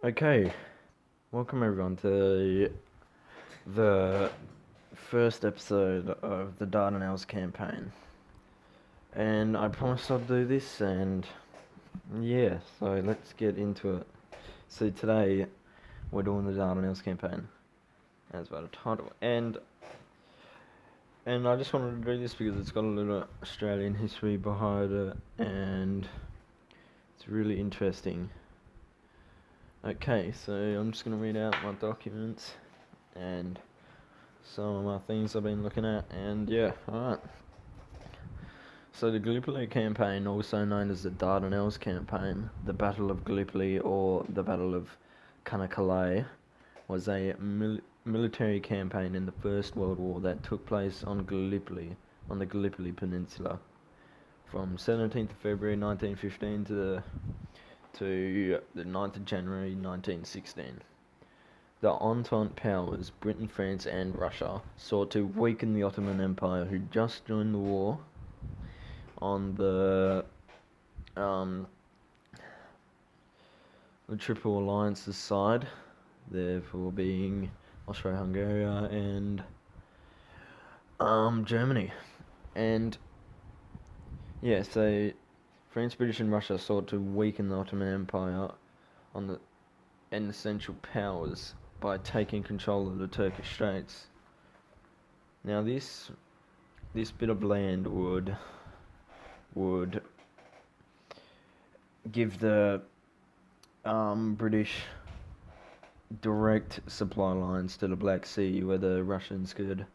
Okay, welcome everyone to the first episode of the Dardanelles campaign. And I promised I'd do this, and yeah, so let's get into it. So today we're doing the Dardanelles campaign, as by the title, and I just wanted to do this because it's got a little Australian history behind it, and it's really interesting. Okay, so I'm just gonna read out my documents and some of my things I've been looking at, and yeah, alright. So the Gallipoli campaign, also known as the Dardanelles campaign, the Battle of Gallipoli or the Battle of Canakalei, was a military campaign in the First World War that took place on the Gallipoli Peninsula, from 17th of February 1915 to the 9th of January 1916. The Entente powers, Britain, France and Russia, sought to weaken the Ottoman Empire, who just joined the war, on um, the Triple Alliance's side, therefore being Austro-Hungary and Germany. And yeah, so France, British and Russia sought to weaken the Ottoman Empire and the Central Powers by taking control of the Turkish Straits. Now this bit of land would give the British direct supply lines to the Black Sea, where the Russians could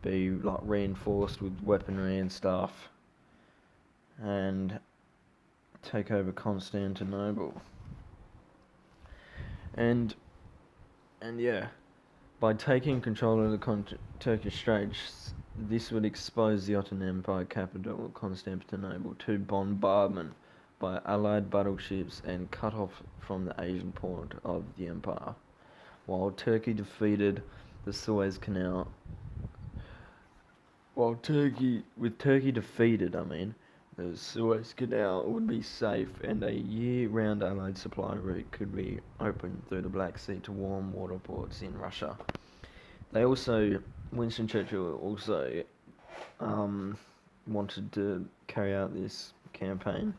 be like reinforced with weaponry and stuff, and take over Constantinople. And yeah, by taking control of the Turkish Straits, this would expose the Ottoman Empire capital, Constantinople, to bombardment by Allied battleships and cut off from the Asian port of the empire. While Turkey defeated the Suez Canal, Turkey defeated, the Suez Canal would be safe, and a year-round Allied supply route could be opened through the Black Sea to warm water ports in Russia. Winston Churchill also wanted to carry out this campaign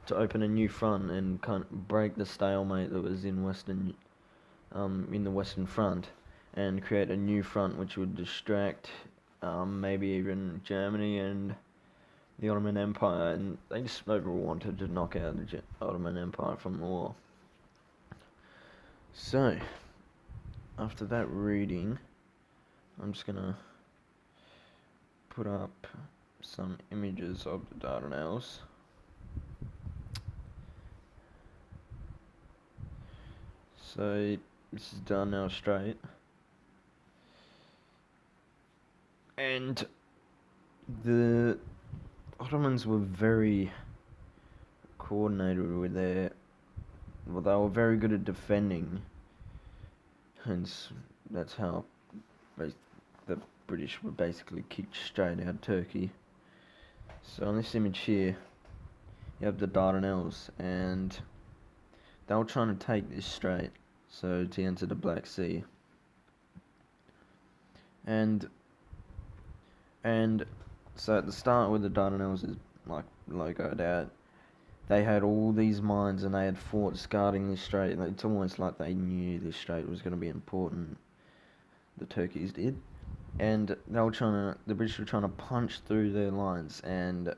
to open a new front and kind of break the stalemate that was in the Western Front, and create a new front which would distract maybe even Germany and the Ottoman Empire, and they just overall wanted to knock out the Ottoman Empire from the war. So, after that reading, I'm just gonna put up some images of the Dardanelles. So, this is Dardanelles Strait. And the Ottomans were very coordinated with they were very good at defending, hence that's how the British were basically kicked straight out of Turkey. So on this image here, you have the Dardanelles, and they were trying to take this strait, so to enter the Black Sea. And so at the start, where the Dardanelles is like logoed out, they had all these mines and they had forts guarding this strait. It's almost like they knew this strait was going to be important. The Turkeys did, and the British were trying to punch through their lines and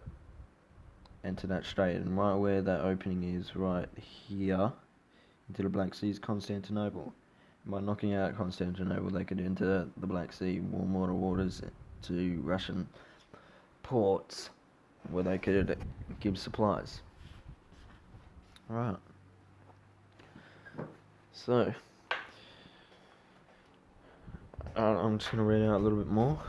enter that strait. And right where that opening is, right here, into the Black Sea, is Constantinople. And by knocking out Constantinople, they could enter the Black Sea, warm water waters, to Russian ports, where they could give supplies. Right. So, I'm just going to read out a little bit more.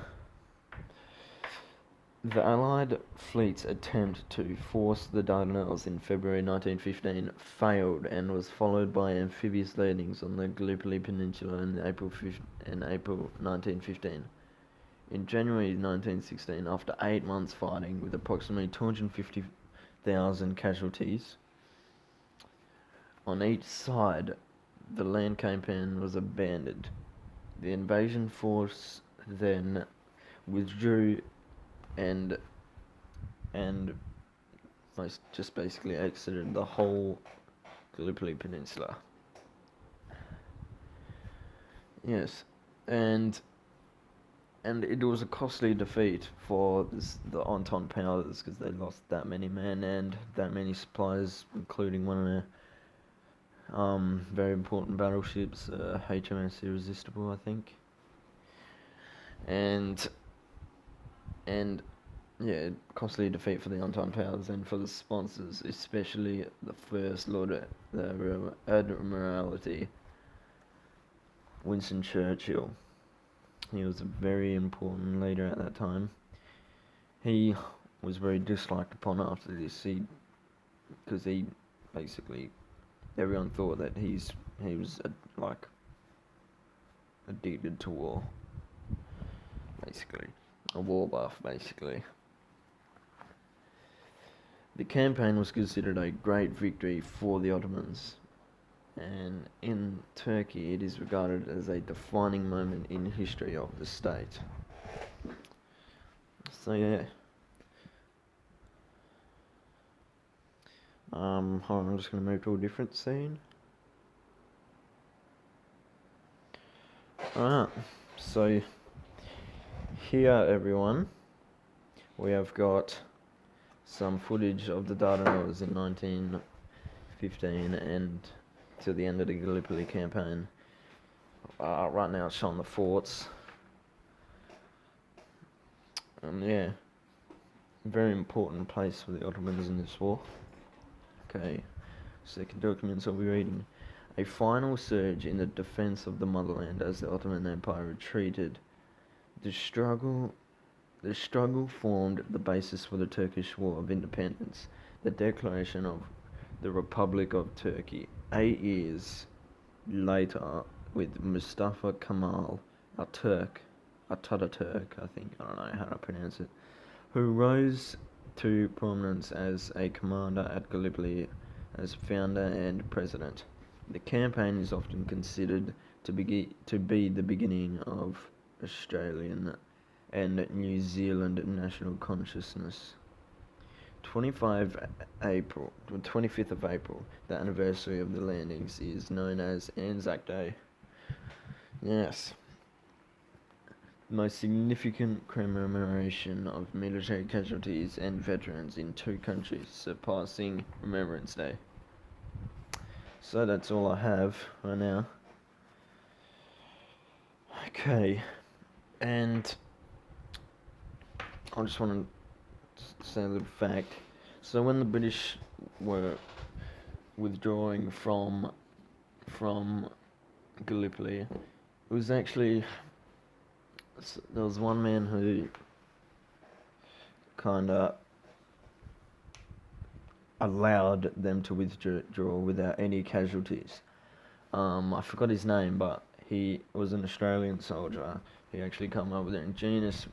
The Allied fleet's attempt to force the Dardanelles in February 1915 failed, and was followed by amphibious landings on the Gallipoli Peninsula in April 1915. In January 1916, after 8 months fighting with approximately 250,000 casualties on each side, the land campaign was abandoned. The invasion force then withdrew and and just basically exited the whole Gallipoli Peninsula. Yes, and it was a costly defeat for the Entente powers because they lost that many men and that many supplies, including one of their very important battleships, HMS Irresistible, I think. And yeah, costly defeat for the Entente powers and for the sponsors, especially the First Lord, the Admiralty, Winston Churchill. He was a very important leader at that time. He was very disliked upon after this, because he basically, everyone thought that he was addicted to war, basically, a war buff, basically. The campaign was considered a great victory for the Ottomans, and in Turkey it is regarded as a defining moment in the history of the state. So yeah. Hold on, I'm just going to move to a different scene. Alright, so here everyone, we have got some footage of the Dardanelles in 1915 and to the end of the Gallipoli campaign. Right now it's showing the forts. And yeah, very important place for the Ottomans in this war. Okay, second documents I'll be reading. A final surge in the defence of the motherland as the Ottoman Empire retreated. The struggle formed the basis for the Turkish War of Independence, the declaration of the Republic of Turkey. 8 years later, with Mustafa Kemal Ataturk, I think, I don't know how to pronounce it, who rose to prominence as a commander at Gallipoli as founder and president. The campaign is often considered to be the beginning of Australian and New Zealand national consciousness. 25th of April, the anniversary of the landings, is known as Anzac Day. Yes. Most significant commemoration of military casualties and veterans in two countries, surpassing Remembrance Day. So that's all I have right now. Okay, and I just want to say a little fact. So when the British were withdrawing from Gallipoli, it was actually, there was one man who kind of allowed them to withdraw without any casualties. I forgot his name, but he was an Australian soldier. He actually came up with an genius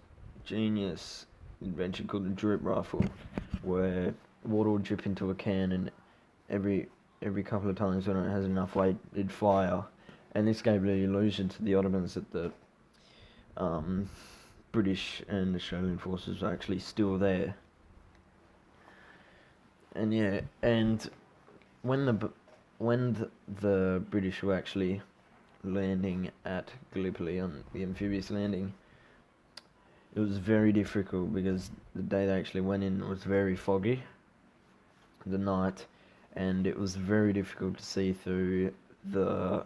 invention called the drip rifle, where water would drip into a can, and every couple of times when it has enough weight, it'd fire. And this gave the illusion to the Ottomans that the British and Australian forces were actually still there. And yeah, and when the British were actually landing at Gallipoli on the amphibious landing, it was very difficult because the day they actually went in was very foggy, the night, and it was very difficult to see through the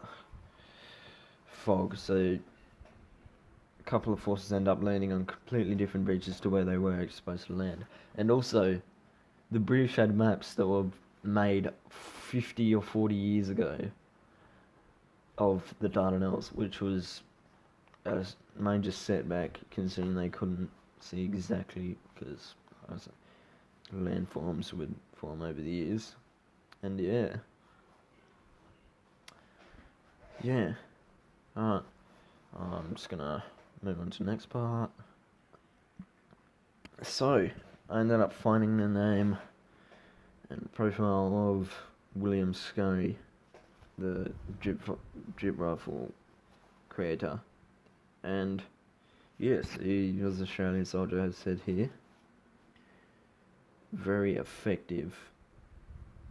fog. So a couple of forces end up landing on completely different beaches to where they were supposed to land. And also, the British had maps that were made 50 or 40 years ago of the Dardanelles, which was a major setback considering they couldn't see exactly, because landforms would form over the years. And yeah. Alright, I'm just gonna move on to the next part. So, I ended up finding the name and profile of William Scurry. the drip rifle creator, and yes, he was an Australian soldier, as said here. Very effective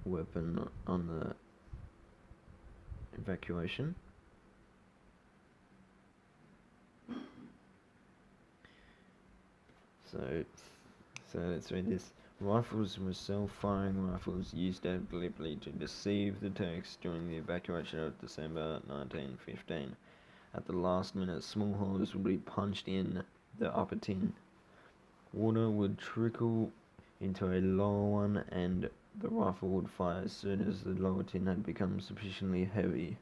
weapon on the evacuation. So let's read this. Rifles were self-firing rifles used deliberately to deceive the Turks during the evacuation of December 1915. At the last minute, small holes would be punched in the upper tin. Water would trickle into a lower one, and the rifle would fire as soon as the lower tin had become sufficiently heavy.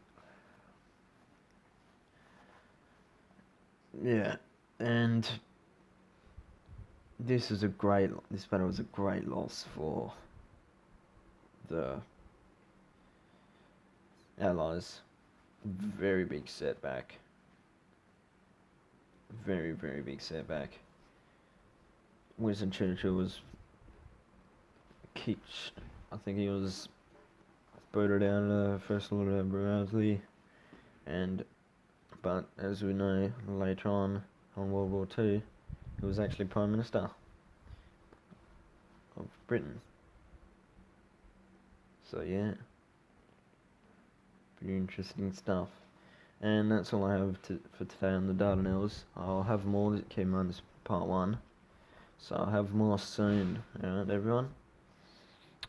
Yeah, and this battle was a great loss for the Allies. Very big setback. Very, very big setback. Winston Churchill was kicked. I think he was booted out of the First Lord of Bradley, but as we know later on World War II, he was actually Prime Minister of Britain. So yeah, pretty interesting stuff. And that's all I have for today on the Dardanelles. I'll have more. Keep in mind, this is part 1, so I'll have more soon. Alright, everyone.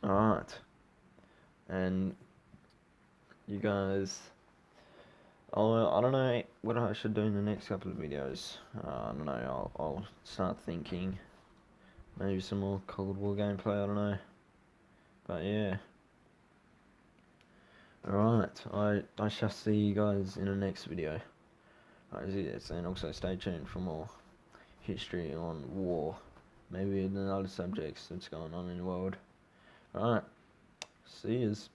Alright, and you guys, I don't know what I should do in the next couple of videos. I don't know. I'll start thinking. Maybe some more Cold War gameplay. I don't know. But yeah. Alright, I shall see you guys in the next video. And also stay tuned for more history on war. Maybe in other subjects that's going on in the world. Alright, see yous.